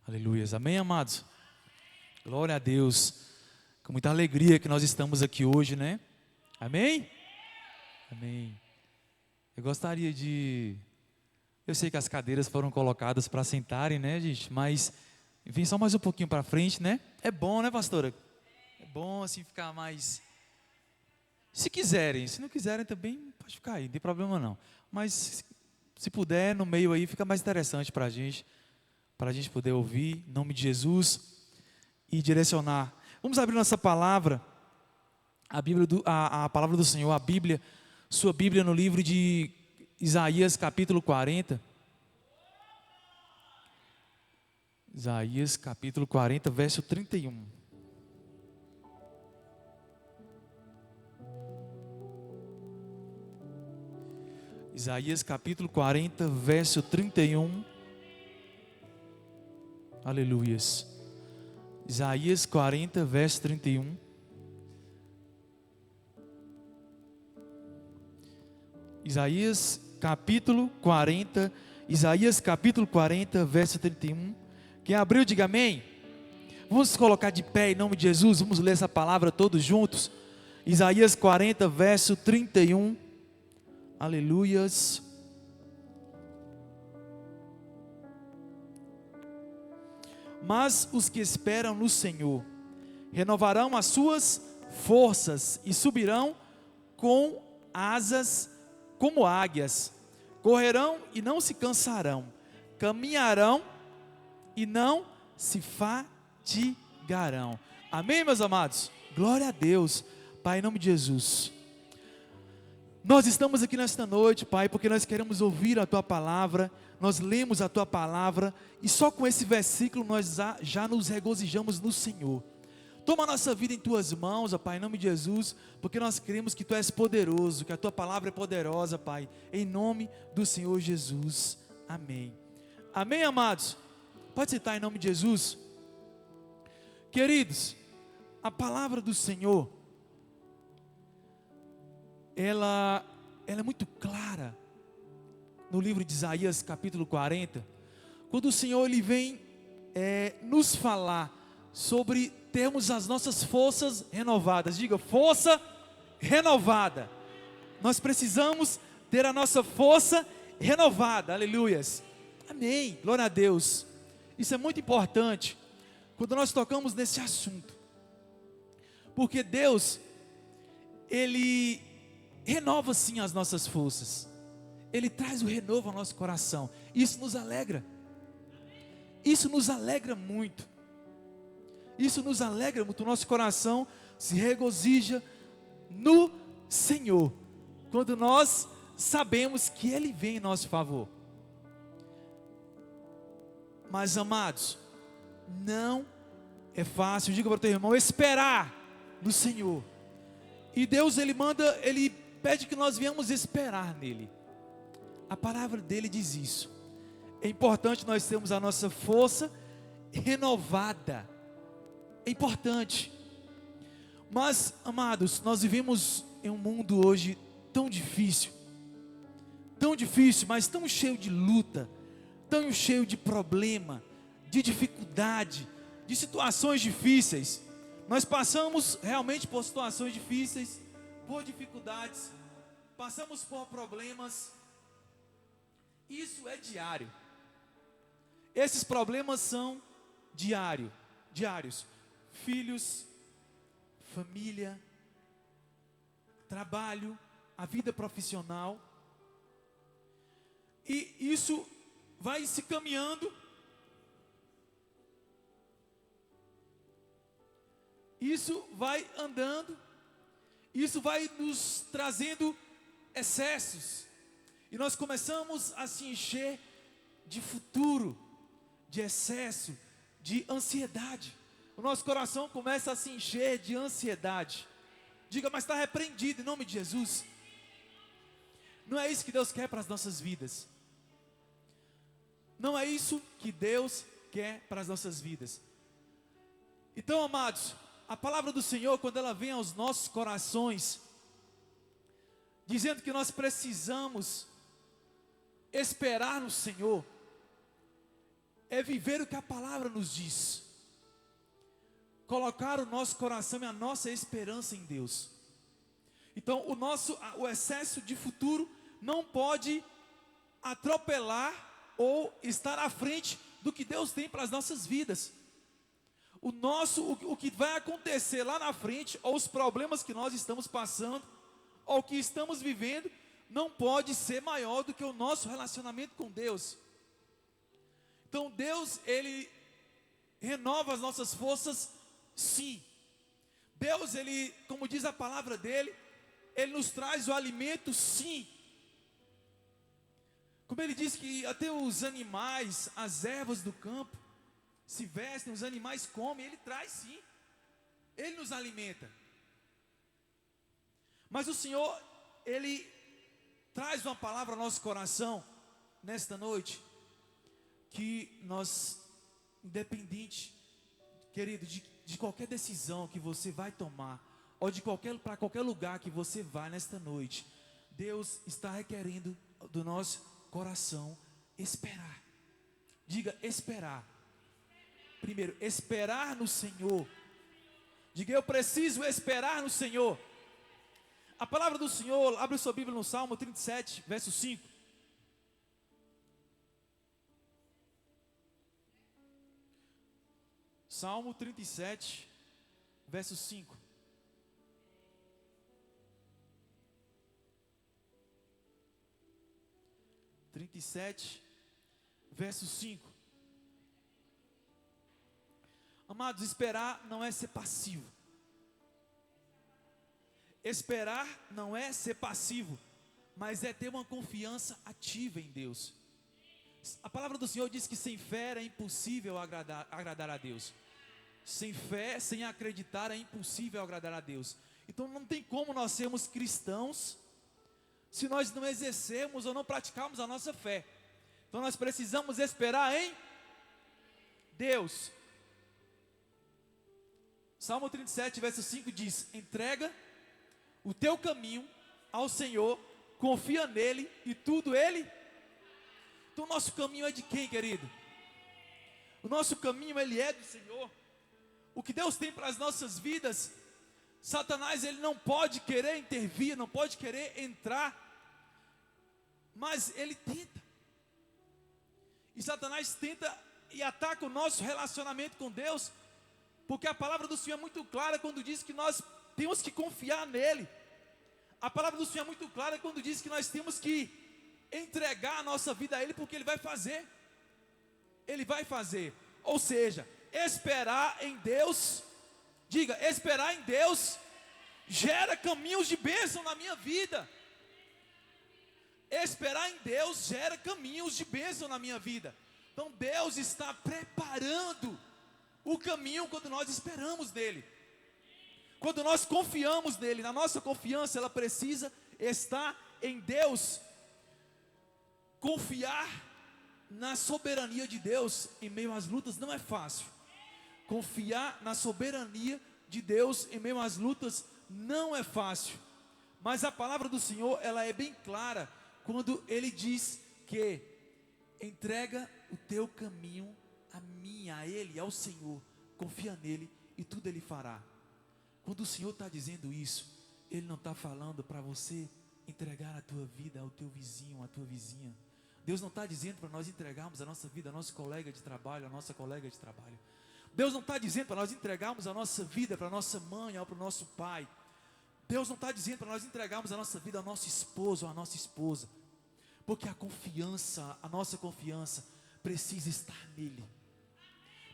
Aleluias, amém, amados? Glória a Deus, com muita alegria que nós estamos aqui hoje, né? Amém? Amém. Eu gostaria de... Eu sei que as cadeiras foram colocadas para sentarem, né, gente? Mas, enfim, só mais um pouquinho para frente, né? É bom, né, pastora? É bom, assim, ficar mais... Se quiserem, se não quiserem também, pode ficar aí, não tem problema não. Mas, se puder, no meio aí, fica mais interessante para a gente poder ouvir, em nome de Jesus, e direcionar. Vamos abrir nossa palavra, a palavra do Senhor, a Bíblia, sua Bíblia no livro de Isaías capítulo 40. Isaías capítulo 40, verso 31. Isaías capítulo 40, verso 31. Aleluias. Isaías 40, verso 31. Isaías capítulo 40, verso 31. Quem abriu, diga amém. Vamos colocar de pé em nome de Jesus, vamos ler essa palavra todos juntos. Isaías 40, verso 31. Aleluias. Mas os que esperam no Senhor renovarão as suas forças e subirão com asas como águias, correrão e não se cansarão, caminharão e não se fatigarão. Amém, meus amados? Glória a Deus. Pai, em nome de Jesus, nós estamos aqui nesta noite, Pai, porque nós queremos ouvir a Tua palavra. Nós lemos a Tua palavra e só com esse versículo nós já nos regozijamos no Senhor. Toma a nossa vida em Tuas mãos, ó Pai, em nome de Jesus, porque nós cremos que Tu és poderoso, que a Tua palavra é poderosa, Pai, em nome do Senhor Jesus. Amém. Amém, amados? Pode citar em nome de Jesus? Queridos, a palavra do Senhor, ela é muito clara no livro de Isaías capítulo 40, quando o Senhor ele vem nos falar sobre termos as nossas forças renovadas. Diga, força renovada. Nós precisamos ter a nossa força renovada, aleluias, amém, glória a Deus. Isso é muito importante quando nós tocamos nesse assunto, porque Deus, Ele renova sim as nossas forças, Ele traz o renovo ao nosso coração. Isso nos alegra, isso nos alegra muito, isso nos alegra muito. O nosso coração se regozija no Senhor, quando nós sabemos que Ele vem em nosso favor. Mas amados, não é fácil, diga para o teu irmão, esperar no Senhor. E Deus Ele pede que nós venhamos esperar nele. A palavra dele diz isso. É importante nós termos a nossa força renovada. É importante. Mas, amados, nós vivemos em um mundo hoje tão difícil, mas tão cheio de luta, tão cheio de problema, de dificuldade, de situações difíceis. Nós passamos realmente por situações difíceis, por dificuldades, passamos por problemas. Isso é diário. Esses problemas são diários. Filhos, família, trabalho, a vida profissional. E isso vai se caminhando. Isso vai andando. Isso vai nos trazendo excessos. E nós começamos a se encher de futuro, de excesso, de ansiedade. O nosso coração começa a se encher de ansiedade. Diga, mas está repreendido em nome de Jesus. Não é isso que Deus quer para as nossas vidas. Não é isso que Deus quer para as nossas vidas. Então, amados, a palavra do Senhor, quando ela vem aos nossos corações, dizendo que nós precisamos esperar no Senhor, é viver o que a palavra nos diz. Colocar o nosso coração e a nossa esperança em Deus. Então o excesso de futuro não pode atropelar ou estar à frente do que Deus tem para as nossas vidas. O que vai acontecer lá na frente, ou os problemas que nós estamos passando, ou que estamos vivendo, não pode ser maior do que o nosso relacionamento com Deus. Então Deus, Ele renova as nossas forças, sim. Deus, Ele, como diz a palavra dEle, Ele nos traz o alimento, sim. Como Ele diz que até os animais, as ervas do campo, se vestem, os animais comem, Ele traz sim. Ele nos alimenta. Mas o Senhor, Ele traz uma palavra ao nosso coração, nesta noite, que nós, independente, querido, de qualquer decisão que você vai tomar, ou para qualquer lugar que você vai nesta noite, Deus está requerendo do nosso coração esperar. Diga, esperar. Primeiro, esperar no Senhor. Diga, eu preciso esperar no Senhor. A palavra do Senhor, abre sua Bíblia no Salmo 37, verso 5. Salmo 37, verso 5. Verso 5. Amados, esperar não é ser passivo. Esperar não é ser passivo, mas é ter uma confiança ativa em Deus. A palavra do Senhor diz que sem fé é impossível agradar a Deus. Sem fé, sem acreditar, é impossível agradar a Deus. Então não tem como nós sermos cristãos se nós não exercermos ou não praticarmos a nossa fé. Então nós precisamos esperar em Deus. Salmo 37, verso 5 diz: entrega o teu caminho ao Senhor, confia nele e tudo ele. Então o nosso caminho é de quem, querido? O nosso caminho, ele é do Senhor. O que Deus tem para as nossas vidas, Satanás, ele não pode querer intervir, não pode querer entrar, mas ele tenta. E Satanás tenta e ataca o nosso relacionamento com Deus, porque a palavra do Senhor é muito clara quando diz que nós temos que confiar nele. A palavra do Senhor é muito clara quando diz que nós temos que entregar a nossa vida a Ele, porque Ele vai fazer. Ele vai fazer. Ou seja, esperar em Deus, diga, esperar em Deus gera caminhos de bênção na minha vida. Esperar em Deus gera caminhos de bênção na minha vida. Então Deus está preparando o caminho quando nós esperamos nele. Quando nós confiamos nele, na nossa confiança ela precisa estar em Deus. Confiar na soberania de Deus em meio às lutas não é fácil. Confiar na soberania de Deus em meio às lutas não é fácil. Mas a palavra do Senhor, ela é bem clara quando Ele diz que entrega o teu caminho a mim, a Ele, ao Senhor. Confia nele e tudo Ele fará. Quando o Senhor está dizendo isso, Ele não está falando para você entregar a tua vida ao teu vizinho, à tua vizinha. Deus não está dizendo para nós entregarmos a nossa vida ao nosso colega de trabalho, à nossa colega de trabalho. Deus não está dizendo para nós entregarmos a nossa vida para a nossa mãe ou para o nosso pai. Deus não está dizendo para nós entregarmos a nossa vida ao nosso esposo ou à nossa esposa. Porque a nossa confiança precisa estar nele.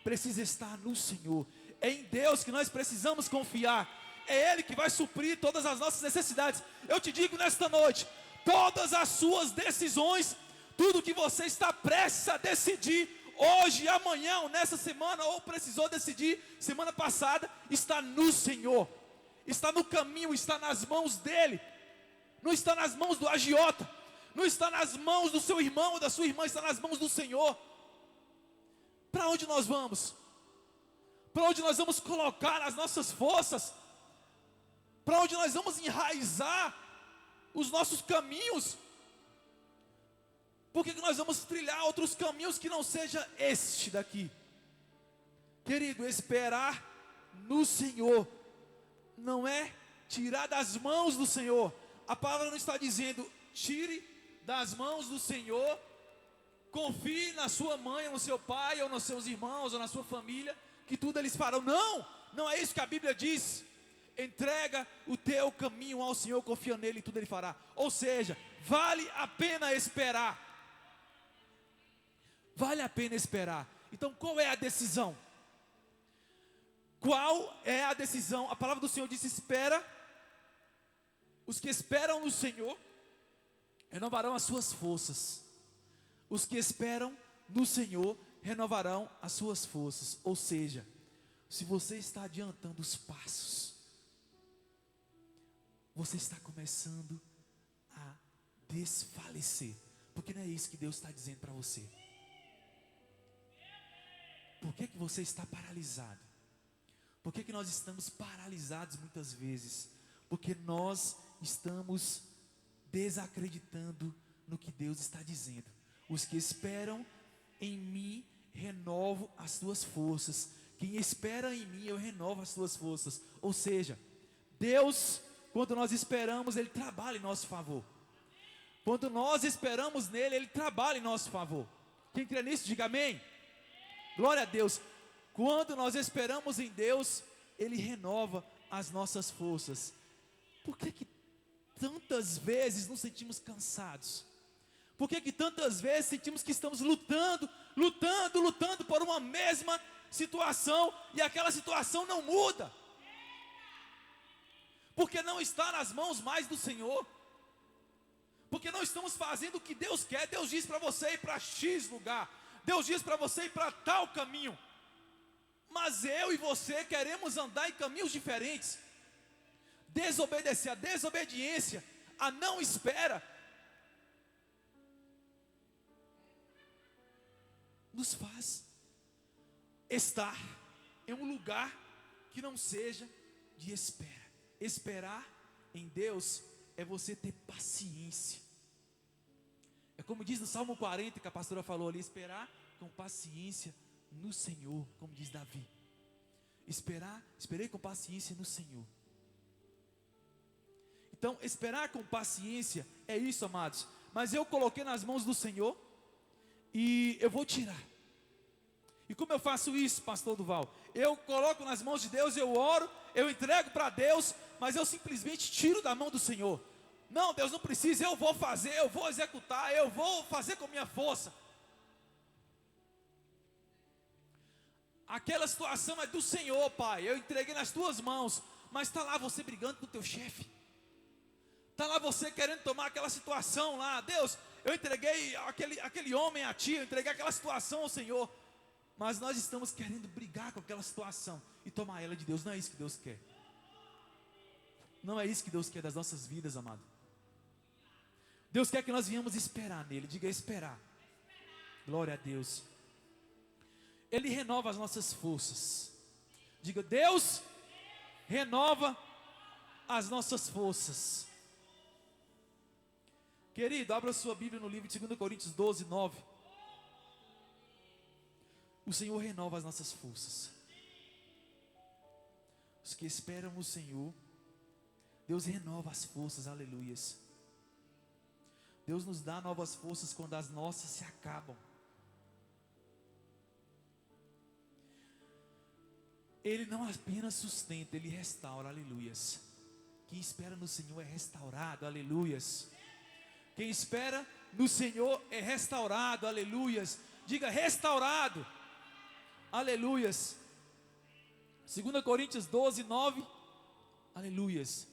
Precisa estar no Senhor. É em Deus que nós precisamos confiar. É Ele que vai suprir todas as nossas necessidades. Eu te digo nesta noite, todas as suas decisões, tudo que você está prestes a decidir, hoje, amanhã, ou nessa semana, ou precisou decidir semana passada, está no Senhor. Está no caminho, está nas mãos dEle. Não está nas mãos do agiota. Não está nas mãos do seu irmão ou da sua irmã, está nas mãos do Senhor. Para onde nós vamos? Para onde nós vamos colocar as nossas forças? Para onde nós vamos enraizar os nossos caminhos? Por que nós vamos trilhar outros caminhos que não seja este daqui? Querido, esperar no Senhor não é tirar das mãos do Senhor. A palavra não está dizendo tire das mãos do Senhor, confie na sua mãe, ou no seu pai, ou nos seus irmãos, ou na sua família, que tudo eles farão. Não, não é isso que a Bíblia diz. Entrega o teu caminho ao Senhor, confia nele e tudo ele fará. Ou seja, vale a pena esperar. Vale a pena esperar. Então qual é a decisão? Qual é a decisão? A palavra do Senhor diz: espera. Os que esperam no Senhor renovarão as suas forças. Os que esperam no Senhor renovarão as suas forças. Ou seja, se você está adiantando os passos, você está começando a desfalecer. Porque não é isso que Deus está dizendo para você. Por que você está paralisado? Por que nós estamos paralisados muitas vezes? Porque nós estamos desacreditando no que Deus está dizendo. Os que esperam em mim renovo as suas forças. Quem espera em mim, eu renovo as suas forças. Ou seja, Deus, quando nós esperamos, Ele trabalha em nosso favor. Quando nós esperamos nele, Ele trabalha em nosso favor. Quem crê nisso, diga amém. Glória a Deus. Quando nós esperamos em Deus, Ele renova as nossas forças. Por que tantas vezes nos sentimos cansados? Por que tantas vezes sentimos que estamos lutando por uma mesma situação e aquela situação não muda? Porque não está nas mãos mais do Senhor. Porque não estamos fazendo o que Deus quer. Deus diz para você ir para X lugar. Deus diz para você ir para tal caminho. Mas eu e você queremos andar em caminhos diferentes. Desobedecer, a desobediência, a não espera, nos faz estar em um lugar que não seja de espera. Esperar em Deus é você ter paciência. É como diz no Salmo 40, que a pastora falou ali: esperar com paciência no Senhor, como diz Davi. Esperei com paciência no Senhor. Então, esperar com paciência é isso, amados. Mas eu coloquei nas mãos do Senhor e eu vou tirar. E como eu faço isso, pastor Duval? Eu coloco nas mãos de Deus, eu oro, eu entrego para Deus, mas eu simplesmente tiro da mão do Senhor. Não, Deus não precisa, eu vou fazer, eu vou executar, eu vou fazer com minha força. Aquela situação é do Senhor, Pai. Eu entreguei nas tuas mãos, mas está lá você brigando com o teu chefe. Está lá você querendo tomar aquela situação lá. Deus, eu entreguei aquele homem a ti, eu entreguei aquela situação ao Senhor. Mas nós estamos querendo brigar com aquela situação e tomar ela de Deus. Não é isso que Deus quer. Não é isso que Deus quer das nossas vidas, amado. Deus quer que nós venhamos esperar nele. Diga esperar. Glória a Deus. Ele renova as nossas forças. Diga: Deus renova as nossas forças. Querido, abra sua Bíblia no livro de 2 Coríntios 12, 9. O Senhor renova as nossas forças. Os que esperam no Senhor, Deus renova as forças, aleluias. Deus nos dá novas forças quando as nossas se acabam. Ele não apenas sustenta, Ele restaura, aleluias. Quem espera no Senhor é restaurado, aleluias. Quem espera no Senhor é restaurado, aleluias. Diga restaurado, aleluias. 2 Coríntios 12, 9, aleluias.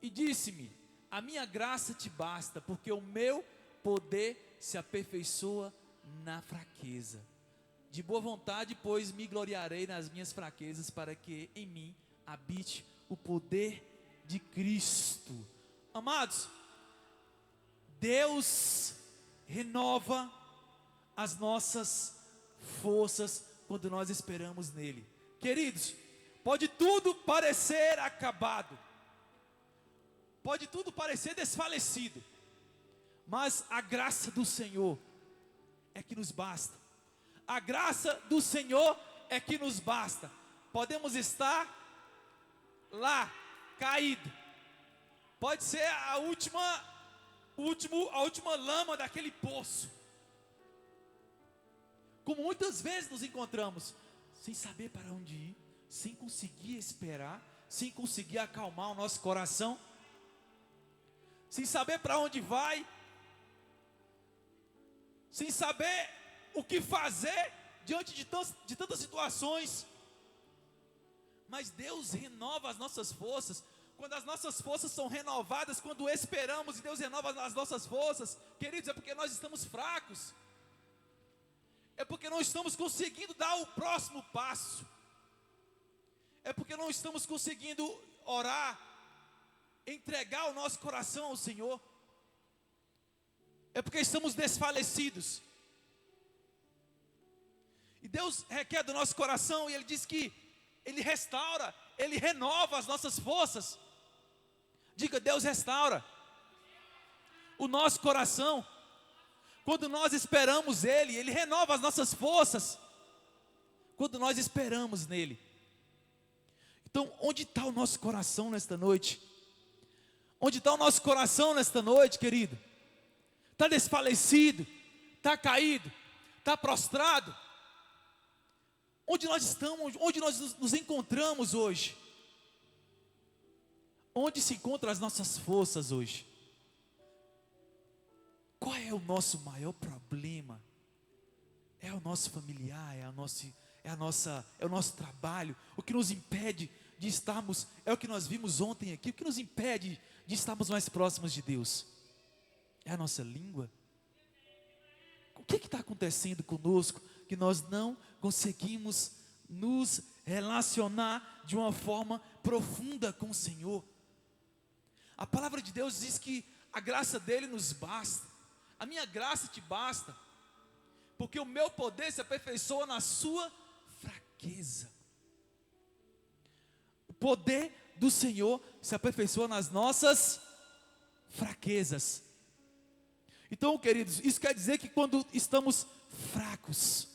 E disse-me: a minha graça te basta, porque o meu poder se aperfeiçoa na fraqueza. De boa vontade, pois, me gloriarei nas minhas fraquezas, para que em mim habite o poder de Cristo. Amados, Deus renova as nossas forças quando nós esperamos nele. Queridos, pode tudo parecer acabado, pode tudo parecer desfalecido, mas a graça do Senhor é que nos basta. A graça do Senhor é que nos basta. Podemos estar lá, caído. Pode ser a última lama daquele poço. Como muitas vezes nos encontramos, sem saber para onde ir, sem conseguir esperar, sem conseguir acalmar o nosso coração, sem saber para onde vai, sem saber o que fazer diante de tantas situações. Mas Deus renova as nossas forças. Quando as nossas forças são renovadas, quando esperamos e Deus renova as nossas forças, queridos, é porque nós estamos fracos. É porque não estamos conseguindo dar o próximo passo. É porque não estamos conseguindo orar, entregar o nosso coração ao Senhor. É porque estamos desfalecidos. E Deus requer do nosso coração, e Ele diz que Ele restaura, Ele renova as nossas forças. Diga: Deus restaura o nosso coração. Quando nós esperamos Ele, Ele renova as nossas forças. Quando nós esperamos nele. Então, onde está o nosso coração nesta noite? Onde está o nosso coração nesta noite, querido? Está desfalecido? Está caído? Está prostrado? Onde nós estamos? Onde nós nos encontramos hoje? Onde se encontram as nossas forças hoje? Qual é o nosso maior problema? É o nosso familiar, é o nosso trabalho. O que nos impede de estarmos, é o que nós vimos ontem aqui, o que nos impede de estarmos mais próximos de Deus? É a nossa língua? O que está acontecendo conosco que nós não conseguimos nos relacionar de uma forma profunda com o Senhor? A palavra de Deus diz que a graça dele nos basta. A minha graça te basta, porque o meu poder se aperfeiçoa na sua fraqueza. O poder do Senhor se aperfeiçoa nas nossas fraquezas. Então, queridos, isso quer dizer que quando estamos fracos,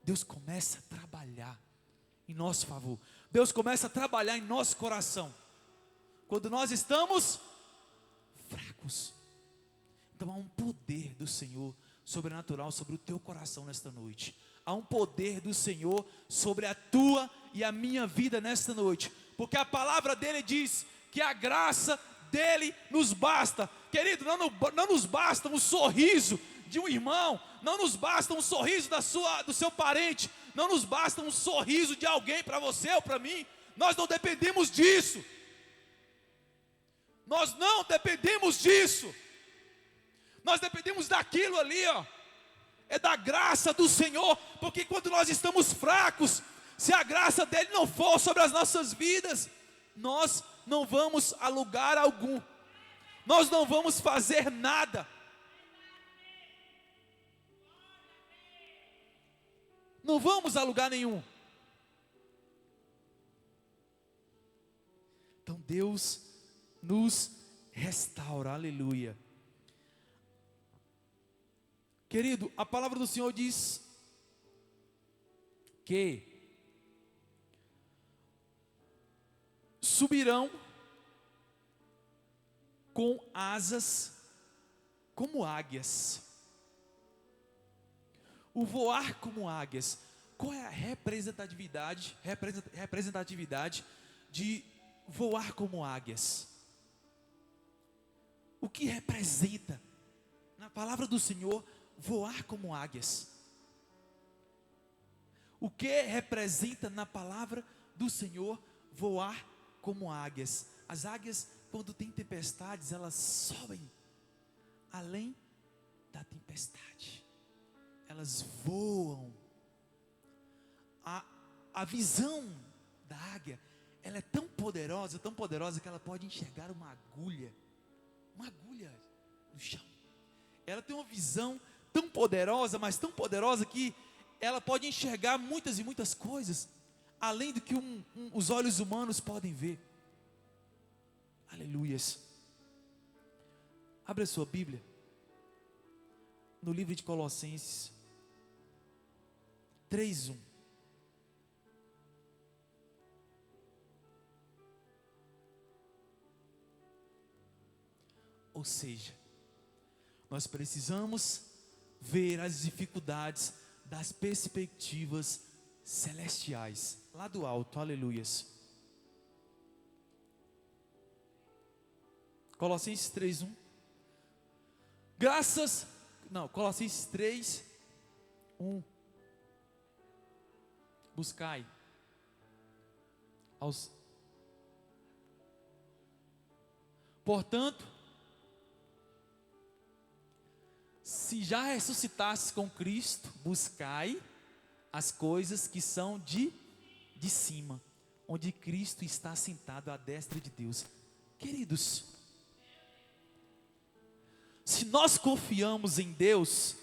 Deus começa a trabalhar em nosso favor. Deus começa a trabalhar em nosso coração. Quando nós estamos fracos. Então há um poder do Senhor sobrenatural sobre o teu coração nesta noite. Há um poder do Senhor sobre a tua e a minha vida nesta noite. Porque a palavra dele diz que a graça dele nos basta. Querido, não nos basta um sorriso de um irmão, não nos basta um sorriso do seu parente, não nos basta um sorriso de alguém para você ou para mim. Nós não dependemos disso. Nós não dependemos disso. Nós dependemos daquilo ali, ó. É da graça do Senhor. Porque quando nós estamos fracos, se a graça dele não for sobre as nossas vidas, nós não vamos a lugar algum. Nós não vamos fazer nada. Não vamos a lugar nenhum. Então Deus nos restaura, aleluia. Querido, a palavra do Senhor diz que subirão com asas como águias. O voar como águias. Qual é a representatividade de voar como águias? O que representa na palavra do Senhor voar como águias? O que representa na palavra do Senhor voar como águias? As águias, quando tem tempestades, elas sobem além da tempestade. Elas voam. A visão da águia, ela é tão poderosa que ela pode enxergar uma agulha no chão. Ela tem uma visão tão poderosa, mas tão poderosa que ela pode enxergar muitas e muitas coisas, além do que os olhos humanos podem ver. Aleluias. Abre a sua Bíblia no livro de Colossenses 3:1. Ou seja, nós precisamos ver as dificuldades das perspectivas celestiais, lá do alto, aleluias. Colossenses 3:1. Colossenses 3:1. Buscai Portanto, se já ressuscitastes com Cristo, buscai as coisas que são de cima, onde Cristo está sentado à destra de Deus. Queridos, se nós confiamos em Deus,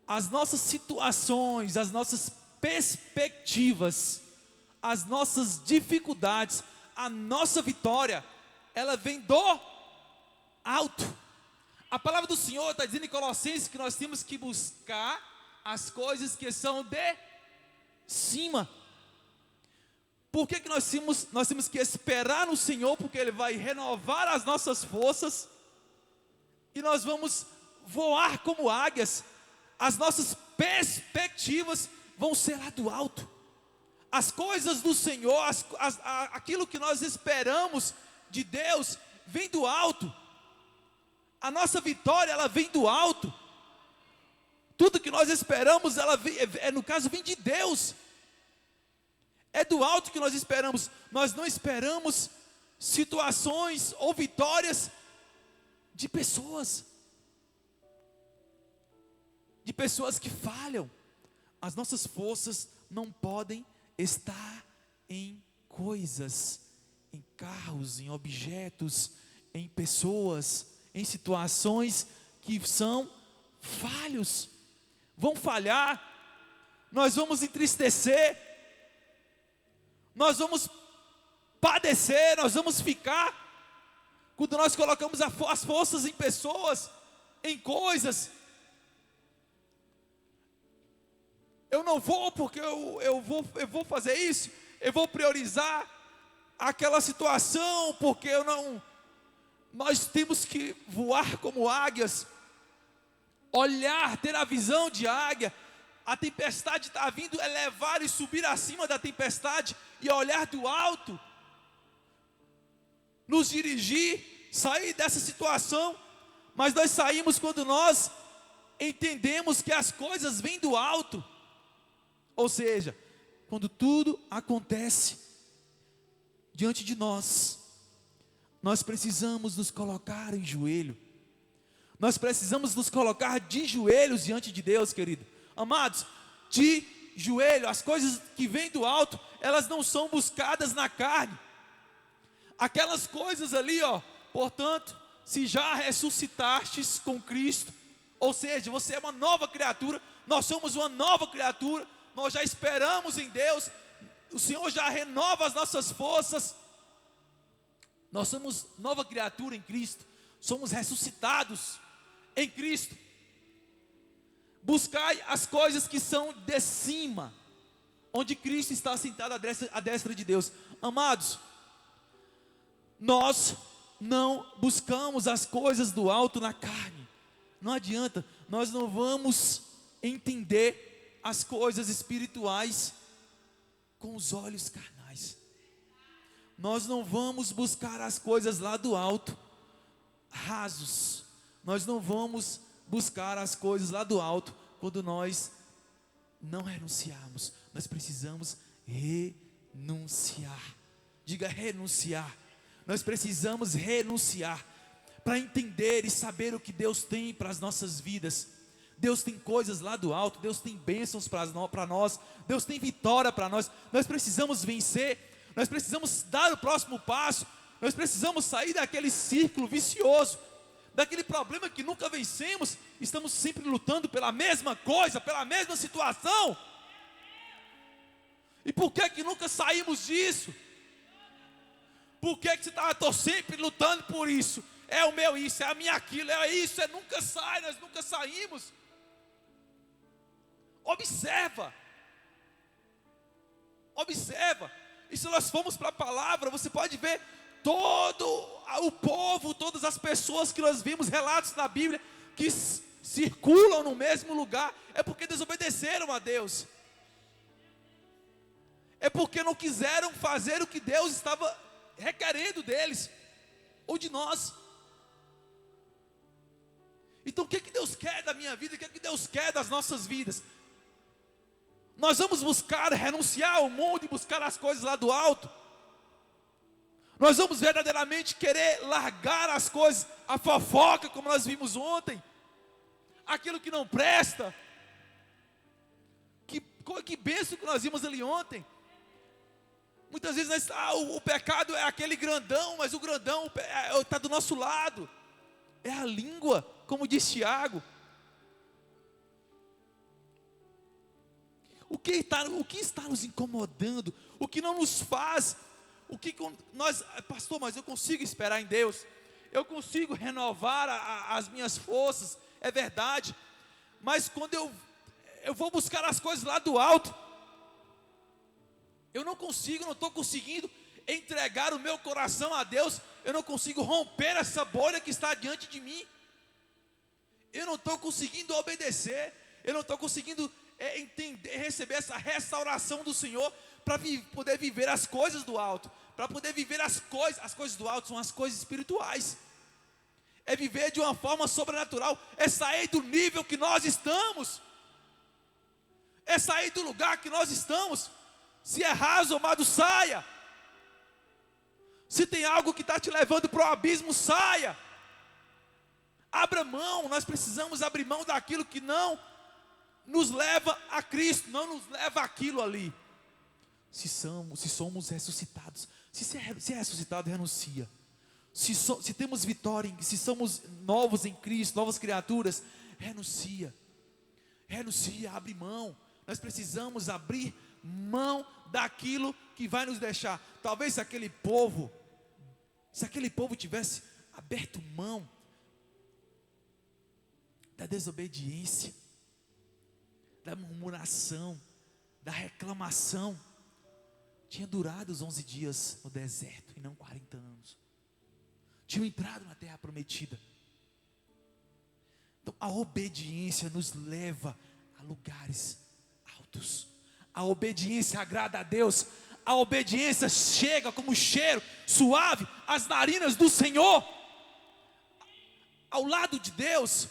as nossas situações, as nossas perspectivas, as nossas dificuldades, a nossa vitória, ela vem do alto. A palavra do Senhor está dizendo em Colossenses que nós temos que buscar as coisas que são de cima. Por que nós temos que esperar no Senhor? Porque Ele vai renovar as nossas forças e nós vamos voar como águias. As nossas perspectivas vão ser lá do alto. As coisas do Senhor, aquilo que nós esperamos de Deus, vem do alto. A nossa vitória, ela vem do alto. Tudo que nós esperamos, no caso, vem de Deus. É do alto que nós esperamos. Nós não esperamos situações ou vitórias de pessoas. De pessoas que falham. As nossas forças não podem estar em coisas, em carros, em objetos, em pessoas, em situações que são falhos. Vão falhar, nós vamos entristecer, nós vamos padecer, nós vamos ficar, quando nós colocamos as forças em pessoas, em coisas. Eu não vou porque eu vou fazer isso, eu vou priorizar aquela situação, porque nós temos que voar como águias, olhar, ter a visão de águia. A tempestade está vindo, levar e subir acima da tempestade, e olhar do alto, nos dirigir, sair dessa situação. Mas nós saímos quando nós entendemos que as coisas vêm do alto. Ou seja, quando tudo acontece diante de nós, nós precisamos nos colocar em joelho. Nós precisamos nos colocar de joelhos diante de Deus, querido. Amados, de joelho. As coisas que vêm do alto, elas não são buscadas na carne. Aquelas coisas ali, portanto, se já ressuscitastes com Cristo, ou seja, você é uma nova criatura, nós somos uma nova criatura, nós já esperamos em Deus, o Senhor já renova as nossas forças, nós somos nova criatura em Cristo, somos ressuscitados em Cristo. Buscai as coisas que são de cima, onde Cristo está sentado à destra de Deus. Amados, nós não buscamos as coisas do alto na carne. Não adianta, nós não vamos entender as coisas espirituais com os olhos carnais. Nós não vamos buscar as coisas lá do alto, rasos. Nós não vamos buscar as coisas lá do alto quando nós não renunciarmos. Nós precisamos renunciar. Diga renunciar. Nós precisamos renunciar para entender e saber o que Deus tem para as nossas vidas. Deus tem coisas lá do alto, Deus tem bênçãos para nós, Deus tem vitória para nós. Nós precisamos vencer, nós precisamos dar o próximo passo, nós precisamos sair daquele círculo vicioso, daquele problema que nunca vencemos. Estamos sempre lutando pela mesma coisa, pela mesma situação. E por que nunca saímos disso? Por que você está sempre lutando por isso? é o meu isso, é a minha aquilo, é isso, nunca sai, nós nunca saímos. Observa. E se nós formos para a palavra, você pode ver todo o povo, todas as pessoas que nós vimos relatos na Bíblia, que circulam no mesmo lugar, é porque desobedeceram a Deus. É porque não quiseram fazer o que Deus estava requerendo deles, ou de nós. Então o que Deus quer da minha vida? O que Deus quer das nossas vidas? Nós vamos buscar renunciar ao mundo e buscar as coisas lá do alto? Nós vamos verdadeiramente querer largar as coisas, a fofoca, como nós vimos ontem, aquilo que não presta? Que bênção que nós vimos ali ontem. Muitas vezes o pecado é aquele grandão, mas o grandão está do nosso lado. É a língua, como diz Tiago. O que está nos incomodando? O que não nos faz? Pastor, mas eu consigo esperar em Deus. Eu consigo renovar as minhas forças. É verdade. Mas quando eu vou buscar as coisas lá do alto, eu não estou conseguindo entregar o meu coração a Deus. Eu não consigo romper essa bolha que está diante de mim. Eu não estou conseguindo obedecer. Eu não estou conseguindo entender, receber essa restauração do Senhor, para poder viver as coisas do alto, para poder viver as coisas do alto são as coisas espirituais, é viver de uma forma sobrenatural, é sair do nível que nós estamos, é sair do lugar que nós estamos. Se é raso, amado, saia. Se tem algo que está te levando para o abismo, saia. Abra mão. Nós precisamos abrir mão daquilo que não nos leva a Cristo, não nos leva àquilo ali. Se somos ressuscitados, se é ressuscitado, renuncia. Se temos vitória, se somos novos em Cristo, novas criaturas, renuncia, abre mão. Nós precisamos abrir mão daquilo que vai nos deixar. Talvez se aquele povo tivesse aberto mão da desobediência, da murmuração, da reclamação, tinha durado os 11 dias no deserto e não 40 anos. Tinham entrado na terra prometida. Então a obediência nos leva a lugares altos. A obediência agrada a Deus. A obediência chega como um cheiro suave às narinas do Senhor. Ao lado de Deus,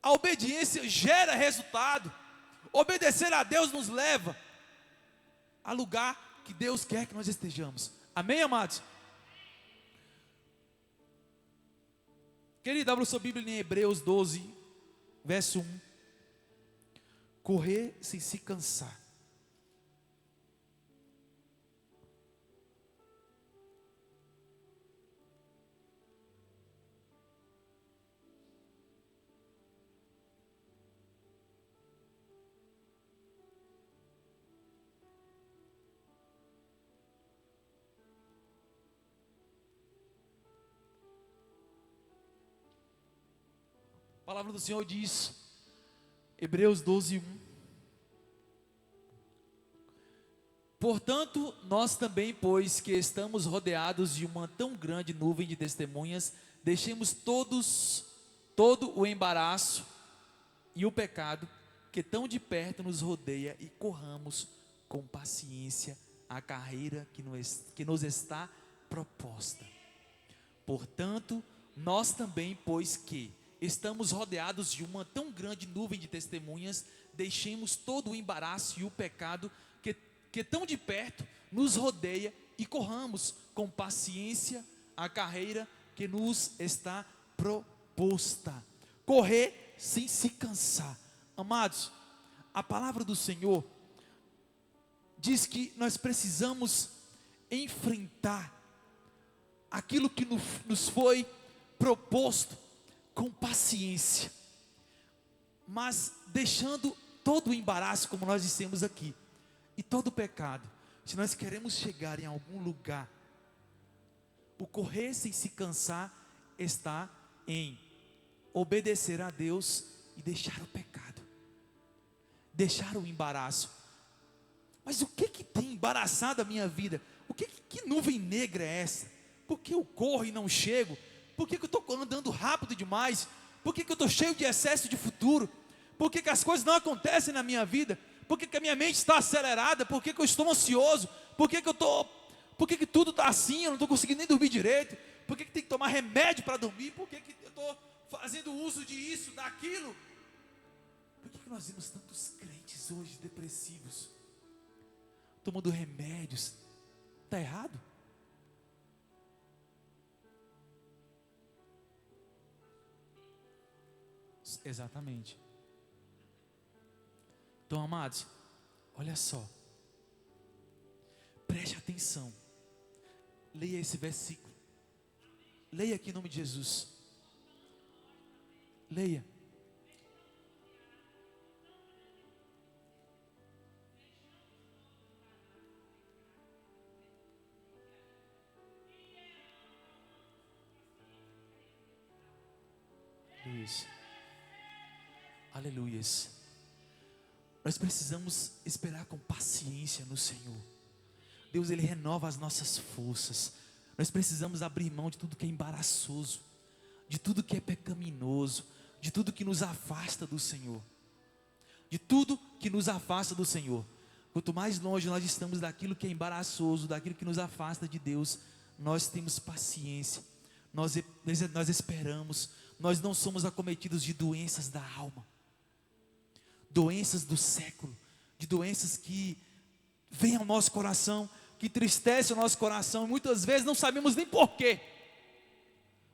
a obediência gera resultado. Obedecer a Deus nos leva a lugar que Deus quer que nós estejamos. Amém, amados? Querido, abra sua Bíblia em Hebreus 12, verso 1. Correr sem se cansar. A palavra do Senhor diz, Hebreus 12, 1. Portanto, nós também, pois que estamos rodeados de uma tão grande nuvem de testemunhas, deixemos todo o embaraço e o pecado que tão de perto nos rodeia e corramos com paciência a carreira que nos está proposta. Portanto, nós também, pois que estamos rodeados de uma tão grande nuvem de testemunhas, deixemos todo o embaraço e o pecado que tão de perto nos rodeia e corramos com paciência a carreira que nos está proposta. Correr sem se cansar. Amados, a palavra do Senhor diz que nós precisamos enfrentar aquilo que nos foi proposto com paciência, mas deixando todo o embaraço, como nós dissemos aqui, e todo o pecado. Se nós queremos chegar em algum lugar O correr sem se cansar está em obedecer a Deus e deixar o pecado, deixar o embaraço. Mas o que tem embaraçado a minha vida? Que nuvem negra é essa? Por que eu corro e não chego? Por que eu estou andando rápido demais? Por que eu estou cheio de excesso de futuro? Por que as coisas não acontecem na minha vida? Por que a minha mente está acelerada? Por que eu estou ansioso? Por que tudo está assim? Eu não estou conseguindo nem dormir direito? Por que tem que tomar remédio para dormir? Por que eu estou fazendo uso disso, daquilo? Por que nós vemos tantos crentes hoje depressivos, tomando remédios? Está errado? Exatamente. Então, amados, olha só, preste atenção, leia esse versículo, leia aqui em nome de Jesus, leia. Aleluias. Aleluias. Nós precisamos esperar com paciência no Senhor. Deus, Ele renova as nossas forças. Nós precisamos abrir mão de tudo que é embaraçoso, de tudo que é pecaminoso, de tudo que nos afasta do Senhor, de tudo que nos afasta do Senhor. Quanto mais longe nós estamos daquilo que é embaraçoso, daquilo que nos afasta de Deus, nós temos paciência, nós esperamos, nós não somos acometidos de doenças da alma, doenças do século, de doenças que vêm ao nosso coração, que entristecem o nosso coração, muitas vezes não sabemos nem porquê,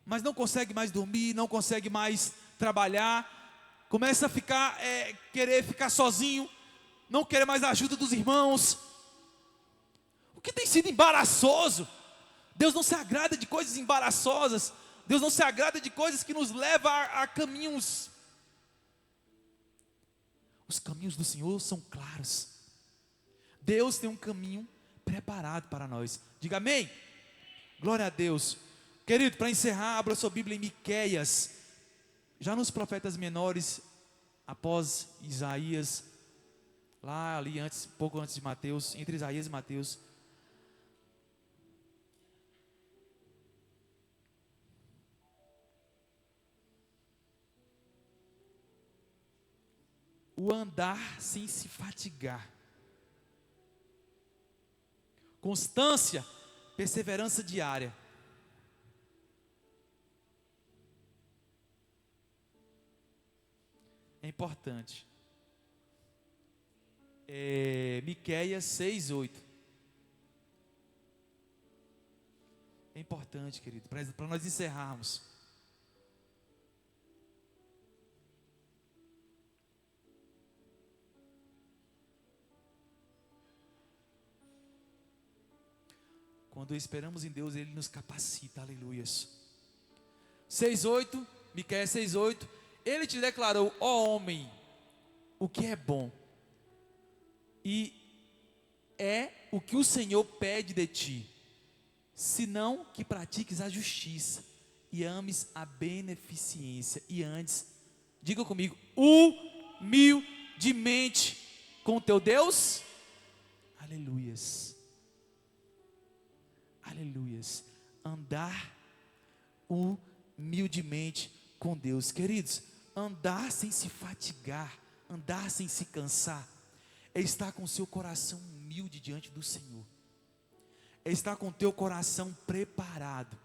mas não consegue mais dormir, não consegue mais trabalhar, começa a querer ficar sozinho, não querer mais a ajuda dos irmãos. O que tem sido embaraçoso? Deus não se agrada de coisas embaraçosas, Deus não se agrada de coisas que nos levam a caminhos. Os caminhos do Senhor são claros. Deus tem um caminho preparado para nós. Diga amém. Glória a Deus. Querido, para encerrar, abra sua Bíblia em Miqueias. Já nos profetas menores, após Isaías, lá ali antes, pouco antes de Mateus, entre Isaías e Mateus. O andar sem se fatigar. Constância, perseverança diária. É importante. Miqueias 6:8. É importante, querido, para nós encerrarmos. Quando esperamos em Deus, Ele nos capacita, aleluias. 6:8, Miqueias 6:8. Ele te declarou, ó homem, o que é bom, e é o que o Senhor pede de ti, senão que pratiques a justiça, e ames a beneficência, e antes, diga comigo, humildemente com teu Deus, aleluias. Aleluias. Andar humildemente com Deus. Queridos, andar sem se fatigar, andar sem se cansar, é estar com o seu coração humilde diante do Senhor, é estar com o teu coração preparado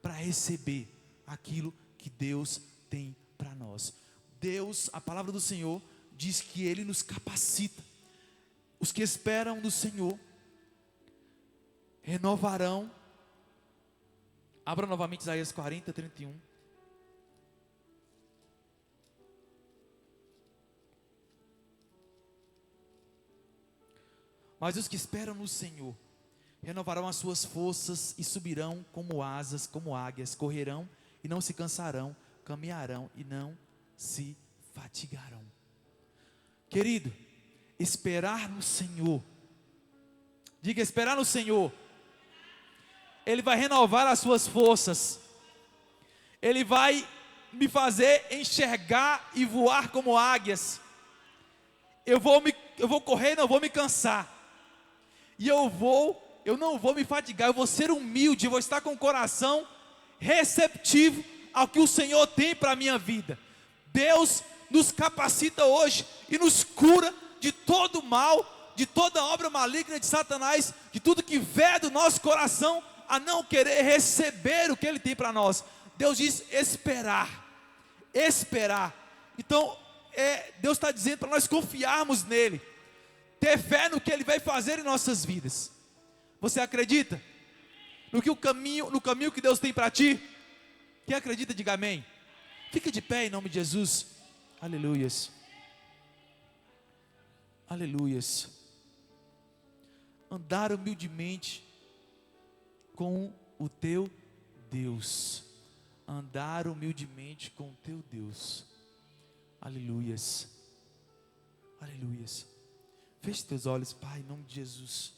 para receber aquilo que Deus tem para nós. Deus, a palavra do Senhor diz que Ele nos capacita. Os que esperam no Senhor renovarão. Abra novamente Isaías 40:31. Mas os que esperam no Senhor renovarão as suas forças e subirão como asas, como águias, correrão e não se cansarão, caminharão e não se fatigarão. Querido, esperar no Senhor, diga esperar no Senhor, Ele vai renovar as suas forças. Ele vai me fazer enxergar e voar como águias. Eu vou correr, não vou me cansar. E eu não vou me fatigar, eu vou ser humilde, eu vou estar com o coração receptivo ao que o Senhor tem para a minha vida. Deus nos capacita hoje e nos cura de todo mal, de toda obra maligna de Satanás, de tudo que vier do nosso coração a não querer receber o que Ele tem para nós. Deus diz esperar. Então, Deus está dizendo para nós confiarmos nele, ter fé no que Ele vai fazer em nossas vidas. Você acredita? No caminho que Deus tem para ti? Quem acredita, diga amém. Fica de pé em nome de Jesus. Aleluias. Aleluias. Andar humildemente com o teu Deus. Andar humildemente com o teu Deus. Aleluias. Aleluias. Feche teus olhos, Pai, em nome de Jesus.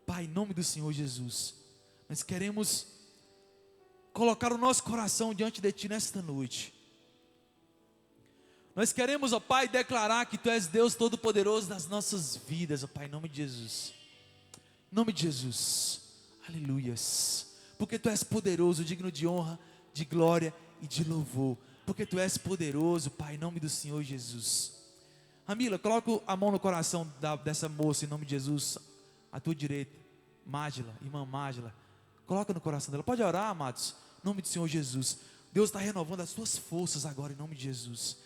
Pai, em nome do Senhor Jesus, nós queremos colocar o nosso coração diante de Ti nesta noite. Nós queremos, ó Pai, declarar que Tu és Deus Todo-Poderoso nas nossas vidas, ó Pai, em nome de Jesus. Em nome de Jesus. Aleluias. Porque Tu és poderoso, digno de honra, de glória e de louvor. Porque Tu és poderoso, Pai, em nome do Senhor Jesus. Ramila, coloca a mão no coração dessa moça, em nome de Jesus, à tua direita. Mágila, irmã Mágila, coloca no coração dela. Pode orar, amados, em nome do Senhor Jesus. Deus está renovando as tuas forças agora, em nome de Jesus.